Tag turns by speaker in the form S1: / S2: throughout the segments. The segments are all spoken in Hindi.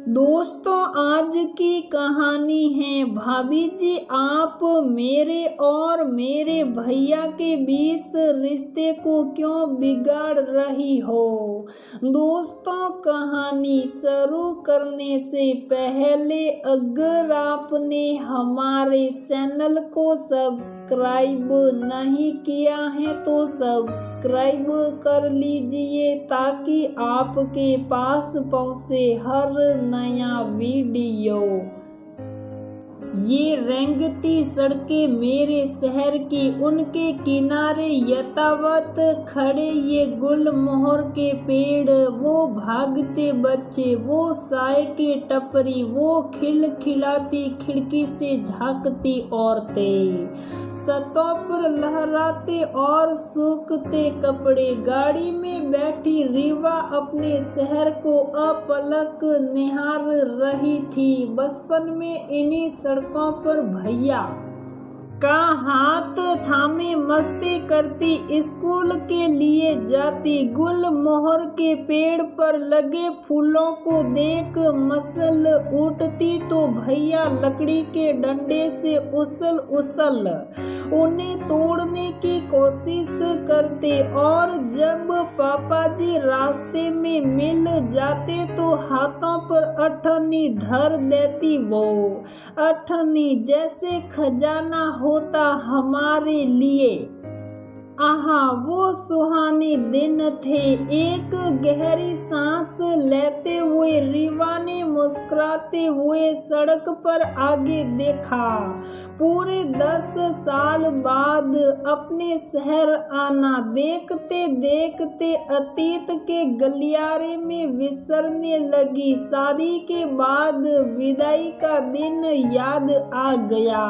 S1: दोस्तों, आज की कहानी है भाभी जी आप मेरे और मेरे भैया के बीच रिश्ते को क्यों बिगाड़ रही हो। दोस्तों, कहानी शुरू करने से पहले अगर आपने हमारे चैनल को सब्सक्राइब नहीं किया है तो सब्सक्राइब कर लीजिए ताकि आपके पास पहुंचे हर नया वीडियो। ये रेंगती सड़कें मेरे शहर की, उनके किनारे यथावत खड़े ये गुलमोहर के पेड़, वो भागते बच्चे, वो साए की टपरी, वो खिलखिलाती खिड़की से झांकती औरतें, छतों पर लहराते और सूखते कपड़े। गाड़ी में बैठी रीवा अपने शहर को अपलक निहार रही थी। बचपन में इन्हीं सड़कों पर भैया का हाथ थामे मस्ती करती स्कूल के लिए जाती। गुलमोहर के पेड़ पर लगे फूलों को देख मसल उठती तो भैया लकड़ी के डंडे से उछल उछल उन्हें तोड़ने की कोशिश करते और जब पापा जी रास्ते में मिल जाते तो हाथों पर अठन्नी धर देती। वो अठन्नी जैसे खजाना होता हमारे लिए। आहा, वो सुहाने दिन थे। एक गहरी सांस लेते हुए रीवा ने मुस्कुराते हुए सड़क पर आगे देखा। पूरे 10 साल बाद अपने शहर आना, देखते देखते अतीत के गलियारे में विसरने लगी। शादी के बाद विदाई का दिन याद आ गया।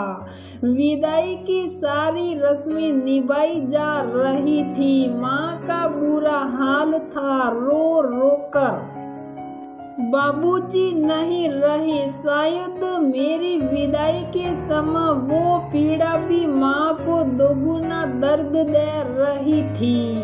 S1: विदाई की सारी रस्में निभाई जा रही थी। माँ का बुरा हाल था, रो रो कर बाबूजी नहीं रहे। शायद मेरी विदाई के समय वो पीड़ा भी माँ को दोगुना दर्द दे रही थी।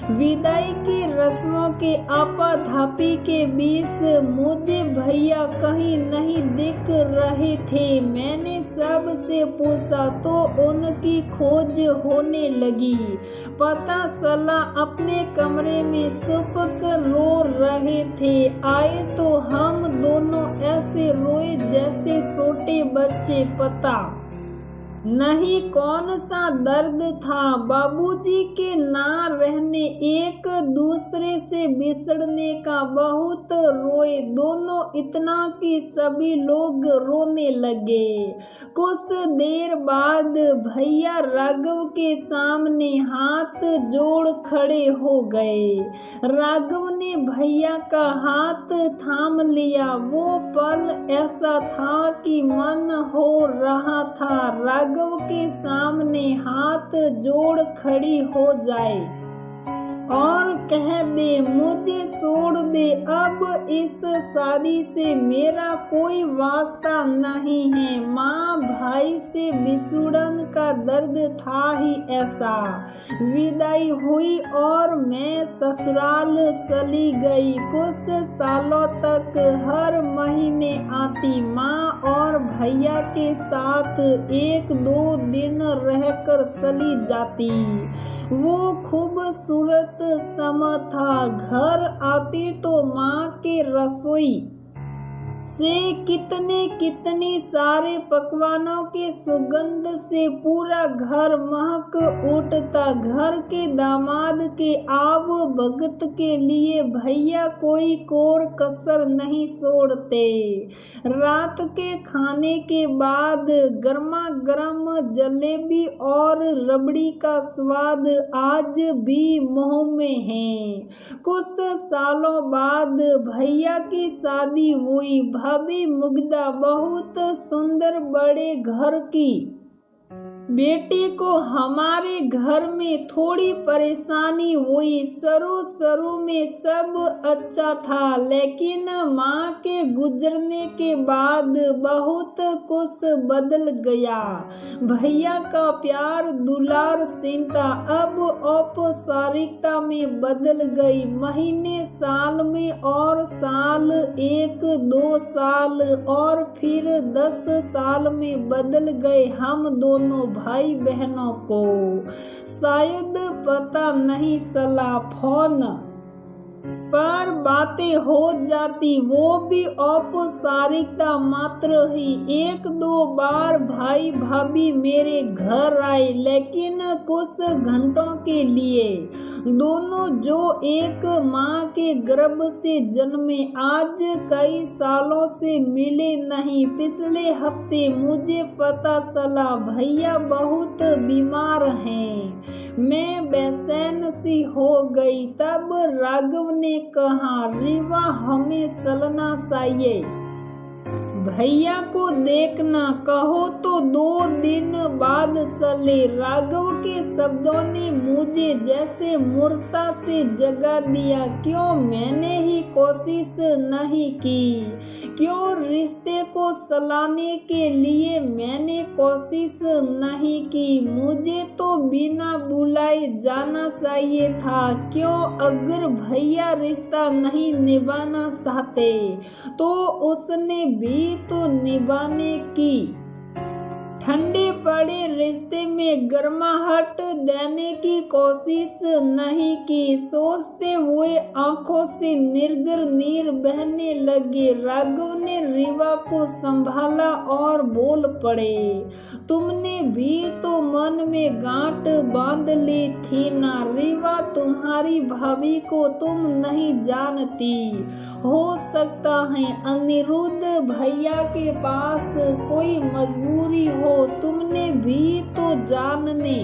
S1: विदाई की रस्मों के आपाधापी के बीच मुझे भैया कहीं नहीं दिख रहे थे। मैंने सबसे पूछा तो उनकी खोज होने लगी। पता चला अपने कमरे में छुप कर रो रहे थे। आए तो हम दोनों ऐसे रोए जैसे छोटे बच्चे। पता नहीं कौन सा दर्द था। बाबूजी के ना रहने, एक दूसरे से बिछड़ने का। बहुत रोए दोनों, इतना कि सभी लोग रोने लगे। कुछ देर बाद भैया राघव के सामने हाथ जोड़ खड़े हो गए। राघव ने भैया का हाथ थाम लिया। वो पल ऐसा था कि मन हो रहा था राघव के सामने हाथ जोड़ खड़ी हो जाए और कह दे, मुझे छोड़ दे, अब इस शादी से मेरा कोई वास्ता नहीं है। माँ भाई से बिछुड़न का दर्द था ही ऐसा। विदाई हुई और मैं ससुराल चली गई। कुछ सालों तक हर महीने आती, माँ और भैया के साथ 1-2 दिन रहकर चली जाती। वो खूबसूरत समय था। घर आती तो माँ के रसोई से कितने सारे पकवानों के सुगंध से पूरा घर महक उठता। घर के दामाद के आव भगत के लिए भैया कोई कोर कसर नहीं छोड़ते। रात के खाने के बाद गर्मा गर्म जलेबी और रबड़ी का स्वाद आज भी मुंह में है। कुछ सालों बाद भैया की शादी हुई। भाभी मुग्धा बहुत सुंदर बड़े घर की बेटे को हमारे घर में थोड़ी परेशानी हुई। शुरू में सब अच्छा था, लेकिन माँ के गुजरने के बाद बहुत कुछ बदल गया। भैया का प्यार, दुलार, चिंता अब औपचारिकता में बदल गई। महीने साल में, और साल 1, 2 साल, और फिर 10 साल में बदल गए। हम दोनों भाई बहनों को शायद पता नहीं चला, फोन पर बातें हो जाती, वो भी औपचारिकता मात्र ही। 1-2 बार भाई भाभी मेरे घर आए, लेकिन कुछ घंटों के लिए। दोनों जो एक माँ के गर्भ से जन्मे, आज कई सालों से मिले नहीं। पिछले हफ्ते मुझे पता चला भैया बहुत बीमार हैं। मैं बेचैन सी हो गई। तब राघव ने कहा, रीवा हमें चलना चाहिए, भैया को देखना। कहो तो 2 दिन बाद चले। राघव के शब्दों ने मुझे जैसे मूर्छा से जगा दिया। क्यों मैंने ही कोशिश नहीं की? क्यों रिश्ते को चलाने के लिए मैंने कोशिश नहीं की? मुझे तो बिना बुलाए जाना चाहिए था। क्यों? अगर भैया रिश्ता नहीं निभाना चाहते तो उसने भी तो निभाने की। ठंडे पड़े रिश्ते में गर्माहट देने की कोशिश नहीं की। सोचते हुए आंखों से निर्जर नीर बहने लगे। राघव ने रीवा को संभाला और बोल पड़े, तुमने भी तो मन में गांठ बांध ली थी ना। रीवा, तुम्हारी भाभी को तुम नहीं जानती। हो सकता है अनिरुद्ध भैया के पास कोई मजबूरी हो। तुमने भी तो जानने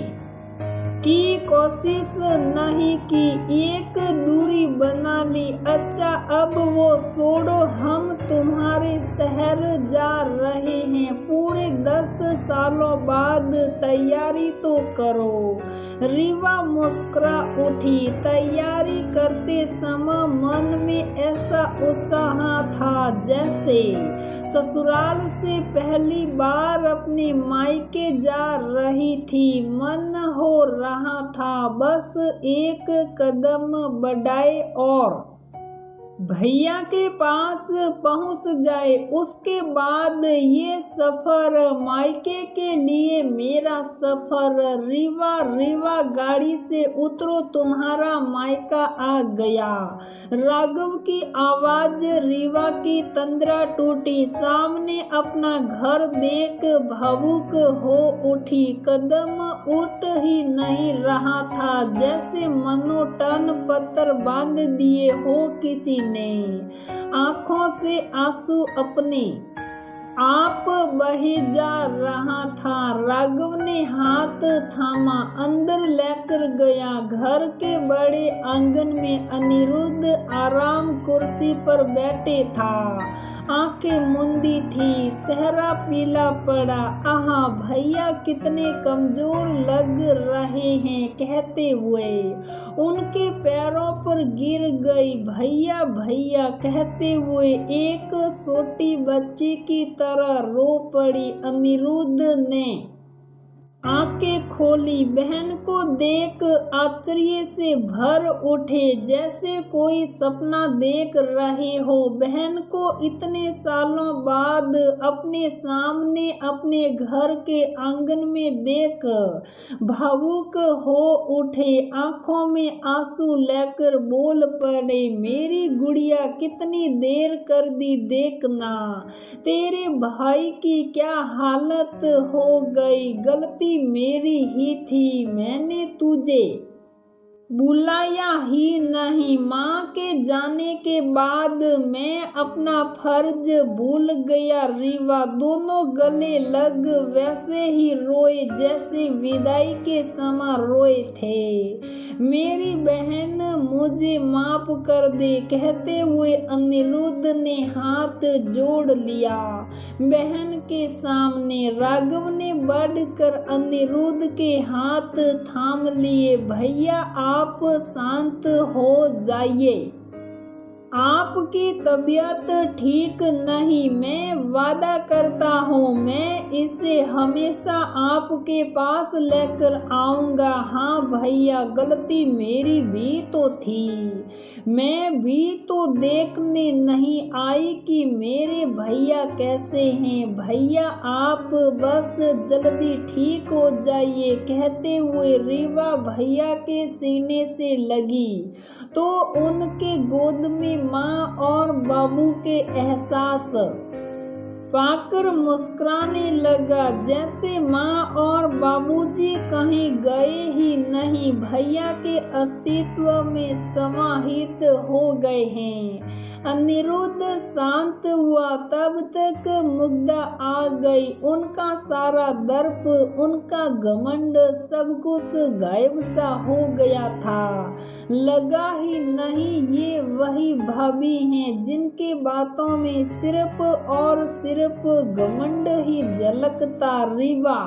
S1: की कोशिश नहीं की, एक दूरी बना ली। अच्छा अब वो छोड़ो, हम तुम्हारे शहर जा रहे हैं। पूरे 10 सालों बाद तैयारी तो करो। रीवा मुस्कुरा उठी। तैयारी करते समय मन में ऐसा उत्साह था जैसे ससुराल से पहली बार अपने मायके जा रही थी। मन हो रहा था बस एक कदम बढ़ाए और भैया के पास पहुंच जाए। उसके बाद ये सफर मायके के लिए मेरा सफर। रीवा गाड़ी से उतरो, तुम्हारा मायका आ गया। राघव की आवाज रीवा की तंद्रा टूटी। सामने अपना घर देख भावुक हो उठी। कदम उठ ही नहीं रहा था, जैसे मनो टन पत्थर बांध दिए हो किसी ने। आंखों से आंसू अपने आप बहे जा रहा था। राघव ने हाथ थामा, अंदर लेकर गया। घर के बड़े आंगन में अनिरुद्ध आराम कुर्सी पर बैठे था। आंखें मूंदी थी, चेहरा पीला पड़ा। आहा, भैया कितने कमजोर लग रहे हैं, कहते हुए उनके पैरों पर गिर गई। भैया भैया कहते हुए एक छोटी बच्ची की तरह रो पड़ी। अनिरुद्ध ने आंखें खोली। बहन को देख आश्चर्य से भर उठे, जैसे कोई सपना देख रहे हो। बहन को इतने सालों बाद अपने सामने अपने घर के आंगन में देख भावुक हो उठे। आंखों में आंसू लेकर बोल पड़े, मेरी गुड़िया कितनी देर कर दी देखना। तेरे भाई की क्या हालत हो गई। गलती मेरी ही थी, मैंने तुझे बुलाया ही नहीं। माँ के जाने के बाद मैं अपना फर्ज भूल गया। रीवा दोनों गले लग वैसे ही रोए जैसे विदाई के समय रोए थे। मेरी बहन मुझे माफ कर दे कहते हुए अनिरुद्ध ने हाथ जोड़ लिया बहन के सामने। राघव ने बढ़कर अनिरुद्ध के हाथ थाम लिए। भैया आप शांत हो जाइए, आपकी तबीयत ठीक नहीं। मैं वादा करता हूँ मैं इसे हमेशा आपके पास लेकर आऊँगा। हाँ भैया गलती मेरी भी तो थी। मैं भी तो देखने नहीं आई कि मेरे भैया कैसे हैं। भैया आप बस जल्दी ठीक हो जाइए कहते हुए रीवा भैया के सीने से लगी तो उनके गोद में माँ और बाबू के एहसास पाकर मुस्कुराने लगा जैसे माँ और बाबूजी कहीं गए ही नहीं, भैया के अस्तित्व में समाहित हो गए हैं। अनिरुद्ध शांत हुआ तब तक मुग्धा आ गई। उनका सारा दर्प, उनका घमंड सब कुछ गायब सा हो गया था। लगा ही नहीं ये वही भाभी हैं जिनके बातों में सिर्फ और सिर्फ घमंड ही झलकता। रीवा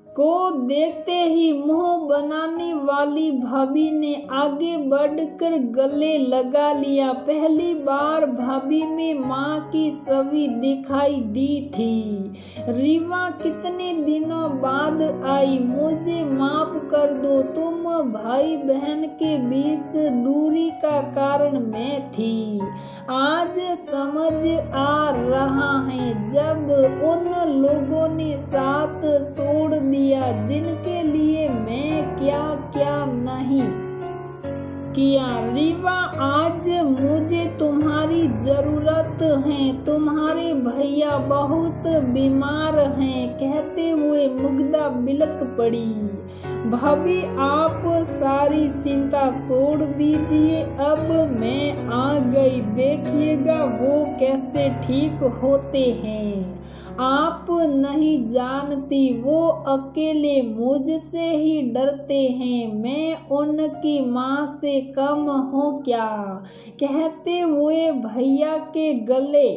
S1: को देखते ही मुंह बनाने वाली भाभी ने आगे बढ़कर गले लगा लिया। पहली बार भाभी में माँ की छवि दिखाई दी थी। रीवा कितने दिनों बाद आई, मुझे माफ कर दो, तुम भाई बहन के बीच दूरी का कारण मैं थी। आज समझ आ रहा है जब उन लोगों ने साथ छोड़ दिया जिनके लिए मैं क्या क्या नहीं किया। रीवा आज मुझे तुम्हारी जरूरत है, तुम्हारे भैया बहुत बीमार हैं कहते हुए मुग्धा बिलक पड़ी। भाभी आप सारी चिंता छोड़ दीजिए, अब मैं आ गई, देखिएगा वो कैसे ठीक होते हैं। आप नहीं जानती वो अकेले मुझसे ही डरते हैं, मैं उनकी माँ से कम हूँ क्या कहते हुए भैया के गले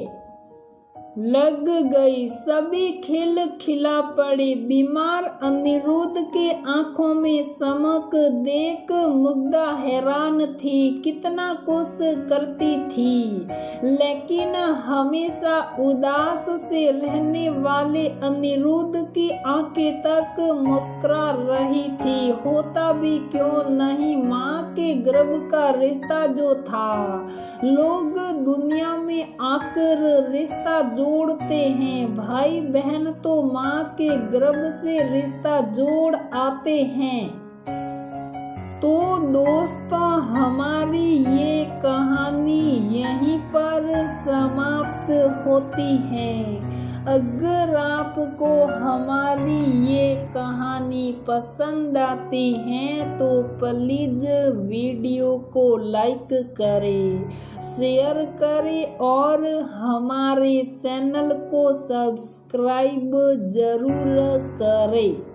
S1: लग गई। सभी खिला पड़े। बीमार अनिरुद्ध के आंखों में चमक देख मुग्धा हैरान थी। कितना कुछ करती थी लेकिन हमेशा उदास से रहने वाले अनिरुद्ध की आंखें तक मुस्कुरा रही थी। होता भी क्यों नहीं, माँ के गर्भ का रिश्ता जो था, लोग दुनिया में आकर रिश्ता जोड़ते हैं। भाई बहन तो माँ के गर्भ से रिश्ता जोड़ आते हैं। तो दोस्तों हमारी ये कहानी यहीं पर समाप्त होती है। अगर आपको हमारी ये कहानी पसंद आती है तो प्लीज वीडियो को लाइक करें, शेयर करें और हमारे चैनल को सब्सक्राइब जरूर करें।